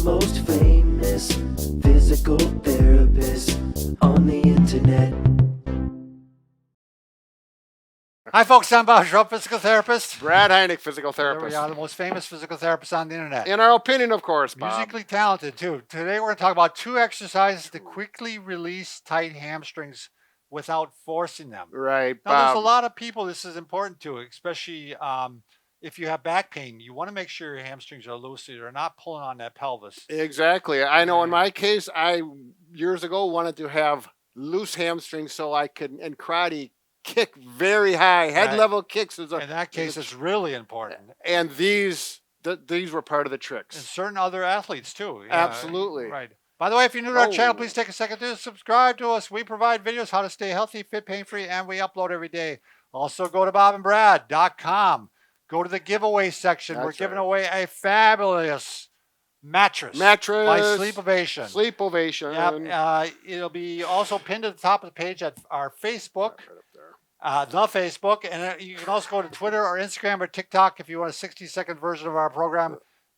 most famous physical therapist on the internet. Hi, folks. I'm Bob Schrupp, physical therapist. Brad Heineck, physical There therapist. we are, the most famous physical therapist on the internet. In our opinion, of course, Bob. Musically talented, too. Today, we're going to talk about 2 exercises to quickly release tight hamstrings without forcing them. Right, Now, there's a Bob. lot of people this is important to, especially if you have back pain. You want to make sure your hamstrings are loose so you're not pulling on that pelvis. Exactly. I know in my case, I years ago wanted to have loose hamstrings so I could, in karate, kick very high, head level kicks. In that case, it's really important. And these were part of the And tricks. certain other athletes, too. Yeah, Absolutely. Right. By the way, if you're new to our channel, please take a second to subscribe to us. We provide videos how to stay healthy, fit, pain-free, and we upload every day. Also, go to bobandbrad.com. Go to the giveaway section. We're giving away a fabulous mattress by Sleepovation. Sleepovation. Yep. It'll be also pinned at the top of the page at our Facebook. The Facebook, and you can also go to Twitter or Instagram or TikTok if you want a 60-second version of our program.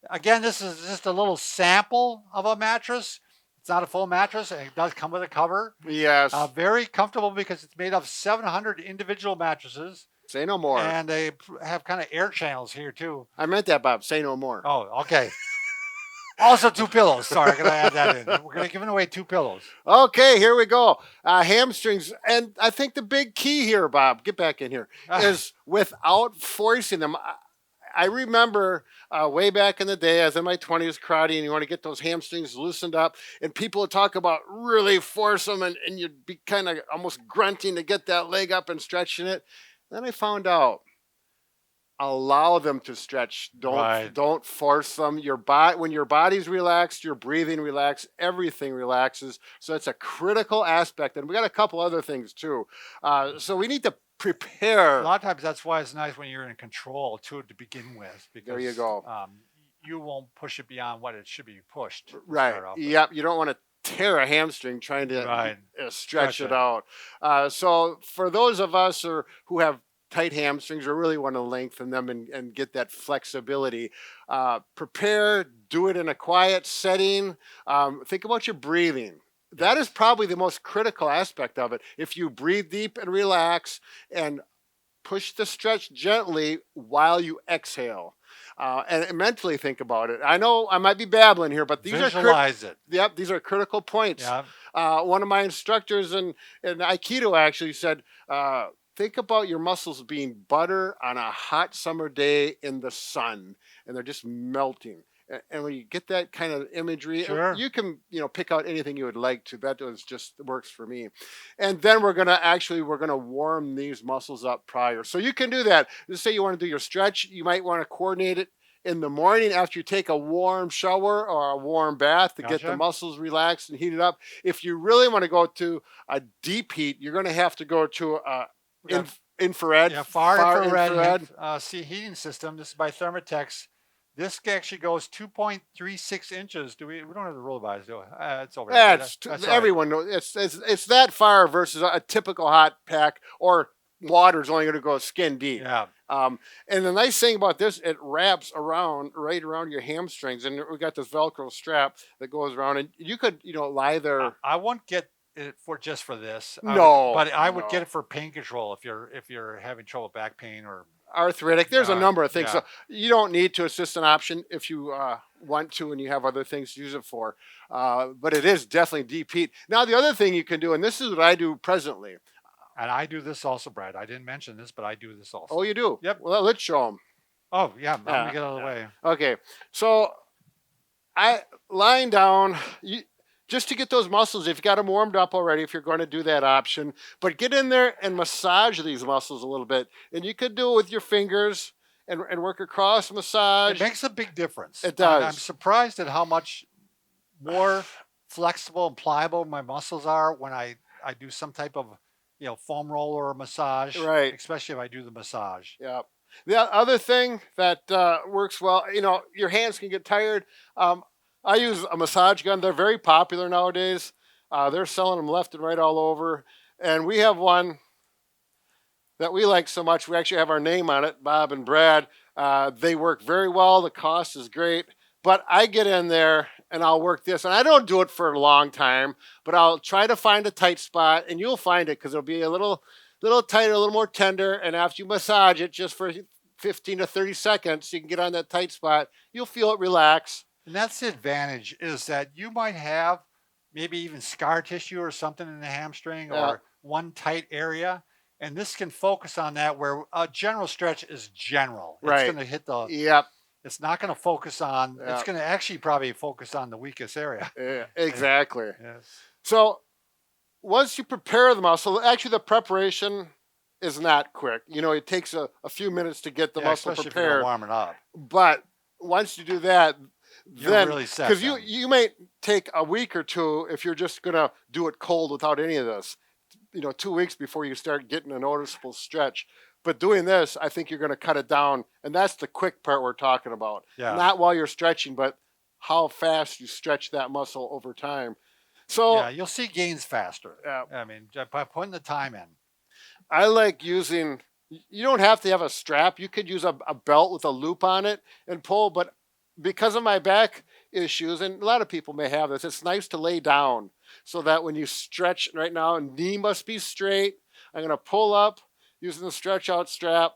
Again, this is just a little sample of a mattress. It's not a full mattress, and it does come with a cover. Yes. Very comfortable because it's made of 700 individual mattresses. Say no more. And they have kind of air channels here, too. I meant that, Bob. Say no more. Oh, okay. Also 2 pillows. Sorry, I'm going to add that in. We're going to give away 2 pillows. Okay, here we go. Hamstrings. And I think the big key here, Bob, get back in here, is without forcing them. I remember way back in the day, I was in my 20s karate, and you want to get those hamstrings loosened up, and people would talk about really force them, and you'd be kind of almost grunting to get that leg up and stretching it. Then I found out, allow them to stretch. Don't force them. When your body's relaxed, your breathing relaxed, everything relaxes. So it's a critical aspect. And we got a couple other things too. So we need to prepare. A lot of times that's why it's nice when you're in control too to begin with. Because, there you go. You won't push it beyond what it should be pushed. Right. Yep. You don't want to tear a hamstring trying to stretch it out. So for those of us who have tight hamstrings or really want to lengthen them and get that flexibility, prepare, do it in a quiet setting. Think about your breathing. That is probably the most critical aspect of it. If you breathe deep and relax and push the stretch gently while you exhale. And mentally think about it. I know I might be babbling here, but these visualize it. Yep, these are critical points. Yep. One of my instructors in Aikido actually said, think about your muscles being butter on a hot summer day in the sun, and they're just melting. And when you get that kind of imagery, you can pick out anything you would like to. That works for me. And then we're gonna warm these muscles up prior. So you can do that. Let's say you want to do your stretch. You might want to coordinate it in the morning after you take a warm shower or a warm bath to get the muscles relaxed and heated up. If you really want to go to a deep heat, you're going to have to go to infrared. Yeah, far infrared heating system. This is by Thermatex. This actually goes 2.36 inches. We don't have the rule by it, do we? It's over there. That's everyone knows. It's that far versus a typical hot pack, or water is only going to go skin deep. Yeah. And the nice thing about this, it wraps right around your hamstrings, and we got this Velcro strap that goes around, and you could lie there. I won't get it just for this. But I would get it for pain control if you're having trouble with back pain or arthritic. There's a number of things. So you don't need to. It's just an option if you want to and you have other things to use it for. But it is definitely deep heat. Now, the other thing you can do, and this is what I do presently. And I do this also, Brad. I didn't mention this, but I do this also. Oh, you do? Yep. Well, let's show them. Oh, yeah. I'm going to get out of the way. Okay. So lying down, just to get those muscles, if you got them warmed up already, if you're going to do that option, but get in there and massage these muscles a little bit. And you could do it with your fingers and work across massage. It makes a big difference. It does. I'm surprised at how much more flexible and pliable my muscles are when I do some type of foam roller or massage. Right. Especially if I do the massage. Yeah. The other thing that works well, your hands can get tired. I use a massage gun. They're very popular nowadays. They're selling them left and right all over. And we have one that we like so much. We actually have our name on it, Bob and Brad. They work very well. The cost is great. But I get in there and I'll work this. And I don't do it for a long time, but I'll try to find a tight spot, and you'll find it because it'll be a little tighter, a little more tender. And after you massage it just for 15 to 30 seconds, you can get on that tight spot. You'll feel it relax. And that's the advantage, is that you might have maybe even scar tissue or something in the hamstring Yeah. or one tight area. And this can focus on that, where a general stretch is general. It's Right. going to hit the, Yep. it's not going to focus on, Yeah. it's going to actually probably focus on the weakest area. Yeah, exactly. Yes. So once you prepare the muscle, actually the preparation is not quick. You know, it takes a few minutes to get the Yeah, muscle especially if you're prepared. warming up. But once you do that, You're then really set because then. you may take a week or two if you're just gonna do it cold without any of this. 2 weeks before you start getting a noticeable stretch. But doing this, I think you're going to cut it down, and that's the quick part we're talking about. Yeah. Not while you're stretching, but how fast you stretch that muscle over time. So Yeah, you'll see gains faster. Yeah. I mean, by putting the time in. I like using. You don't have to have a strap. You could use a belt with a loop on it and pull. But because of my back issues, and a lot of people may have this, it's nice to lay down so that when you stretch right now, knee must be straight. I'm going to pull up using the stretch out strap.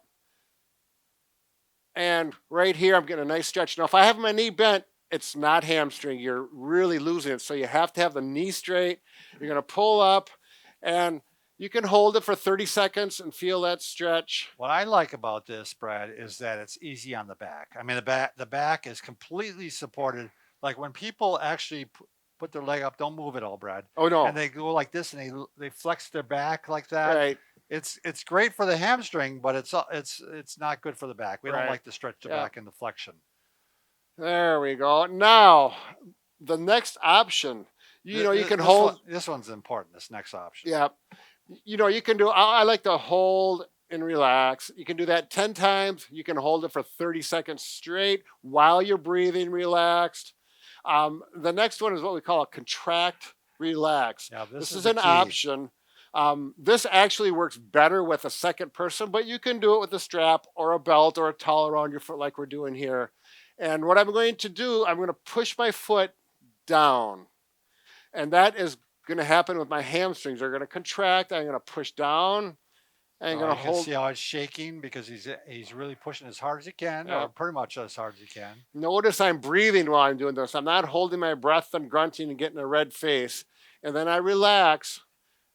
And right here, I'm getting a nice stretch. Now, if I have my knee bent, it's not hamstring. You're really losing it. So you have to have the knee straight. You're going to pull up, and you can hold it for 30 seconds and feel that stretch. What I like about this, Brad, is that it's easy on the back. I mean, the back is completely supported. Like when people actually put their leg up, don't move it all, Brad. Oh, no. And they go like this, and they flex their back like that. Right. It's great for the hamstring, but it's not good for the back. We Right. don't like to stretch the Yeah. back in the flexion. There we go. Now, the next option, you can hold. This one's important. This next option. Yeah. You can do, I like to hold and relax. You can do that 10 times. You can hold it for 30 seconds straight while you're breathing relaxed. The next one is what we call a contract relax. Yeah, This is the an key. option. This actually works better with a second person, but you can do it with a strap or a belt or a towel around your foot like we're doing here. And what I'm going to do, I'm going to push my foot down. And that is going to happen with my hamstrings. They're going to contract. I'm going to push down. I'm going to You can hold. see how it's shaking because he's really pushing as hard as he can, Yeah. or pretty much as hard as he can. Notice I'm breathing while I'm doing this. I'm not holding my breath and grunting and getting a red face. And then I relax.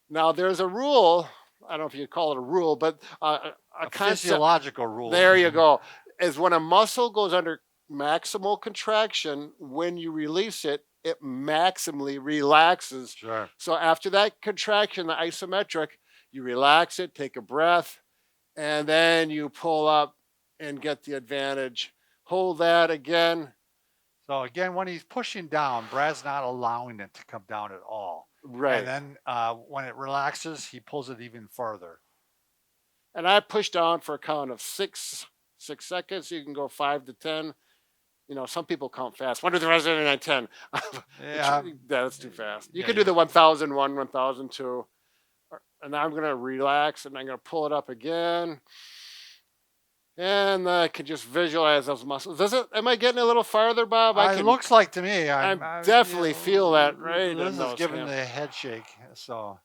Now, there's a rule. I don't know if you'd call it a rule, but a concept. Physiological rule. There you go. Is when a muscle goes under maximal contraction, when you release it, it maximally relaxes. Sure. So after that contraction, the isometric, you relax it, take a breath, and then you pull up and get the advantage. Hold that again. So again, when he's pushing down, Brad's not allowing it to come down at all. Right. And then when it relaxes, he pulls it even further. And I push down for a count of 6 seconds. You can go 5 to 10. Some people count fast. 1, 2, 3, 4, 5, 6, 7, 8, 9, 10. Yeah. That's too fast. You Yeah, can do the 1001, 1002. And now I'm going to relax, and I'm going to pull it up again. And I can just visualize those muscles. Am I getting a little farther, Bob? It looks like to me. I definitely feel that right in Liz is those giving hands. the head shake. So.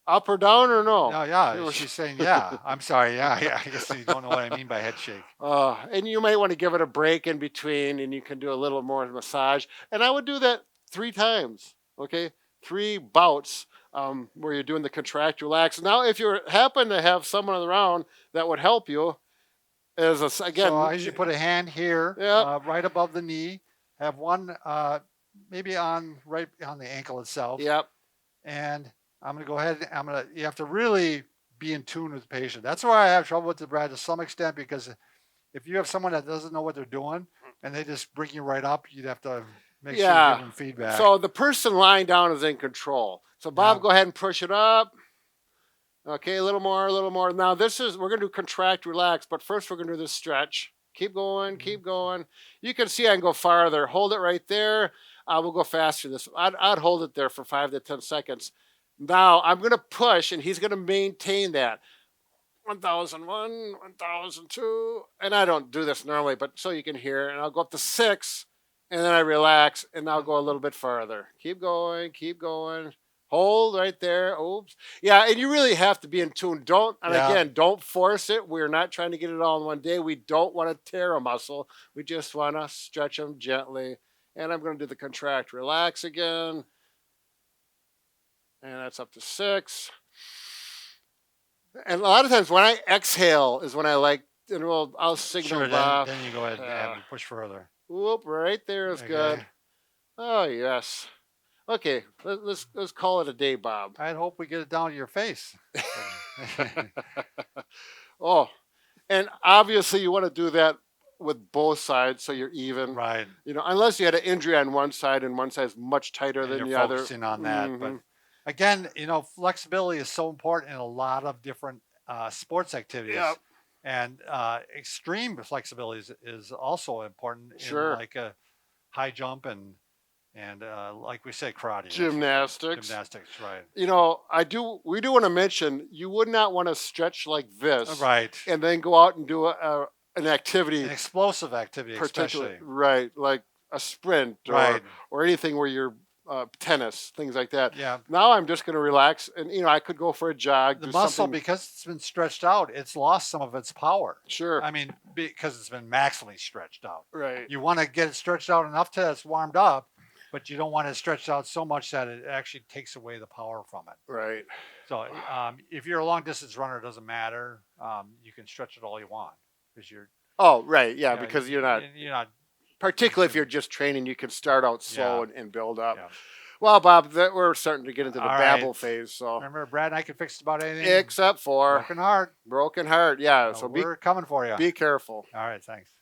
Up or down or no? No, yeah. She's saying, yeah. I'm sorry. Yeah. I guess you don't know what I mean by head shake. And you might want to give it a break in between, and you can do a little more massage. And I would do that 3 times, okay? 3 bouts where you're doing the contract, relax. Now, if you happen to have someone around that would help you, again. So I usually put a hand here, Yep. right above the knee. Have one maybe right on the ankle itself. Yep. And I'm going to go ahead. You have to really be in tune with the patient. That's why I have trouble with the Brad to some extent, because if you have someone that doesn't know what they're doing and they just bring you right up, you'd have to make sure you give them feedback. So the person lying down is in control. So Bob, go ahead and push it up. Okay, a little more, a little more. Now we're going to do contract, relax, but first we're going to do this stretch. Keep going, keep going. You can see I can go farther. Hold it right there. We'll go faster. I'd hold it there for 5 to 10 seconds. Now I'm going to push, and he's going to maintain that. 1001, 1002. And I don't do this normally, but so you can hear. And I'll go up to 6, and then I relax, and I'll go a little bit further. Keep going, keep going. Hold right there. Oops. Yeah, and you really have to be in tune. Don't force it. We're not trying to get it all in one day. We don't want to tear a muscle. We just want to stretch them gently. And I'm going to do the contract. Relax again. And that's up to 6. And a lot of times when I exhale is when I like, and I'll signal Sure, Bob. then you go ahead and have it push further. Whoop, right there is good. Okay. Oh, yes. Okay, let's call it a day, Bob. I'd hope we get it down to your face. Oh, and obviously you want to do that with both sides so you're even. Right. You know, unless you had an injury on one side and one side's much tighter And than you're the other. focusing on that. But Mhm. again, flexibility is so important in a lot of different sports activities. Yep. And extreme flexibility is also important Sure. in like a high jump and like we say, karate. Gymnastics. Gymnastics, right. You know, we do want to mention you would not want to stretch like this, Right. and then go out and do an activity, An explosive activity, especially. right, like a sprint Right. or anything where you're tennis, things like that. Yeah. Now I'm just going to relax, and I could go for a jog. The do muscle, something. because it's been stretched out, it's lost some of its power. Sure. I mean, because it's been maximally stretched out. Right. You want to get it stretched out enough till it's warmed up, but you don't want it stretched out so much that it actually takes away the power from it. Right. So if you're a long distance runner, it doesn't matter. You can stretch it all you want because you're. Oh, right. Yeah, you know, because you're not. You're not. Particularly if you're just training, you can start out slow Yeah. and build up. Yeah. Well, Bob, we're starting to get into the All babble right. phase. So Remember, Brad and I can fix about anything. except for Broken heart. broken heart. Yeah. So We're coming for you. be careful. All right. Thanks.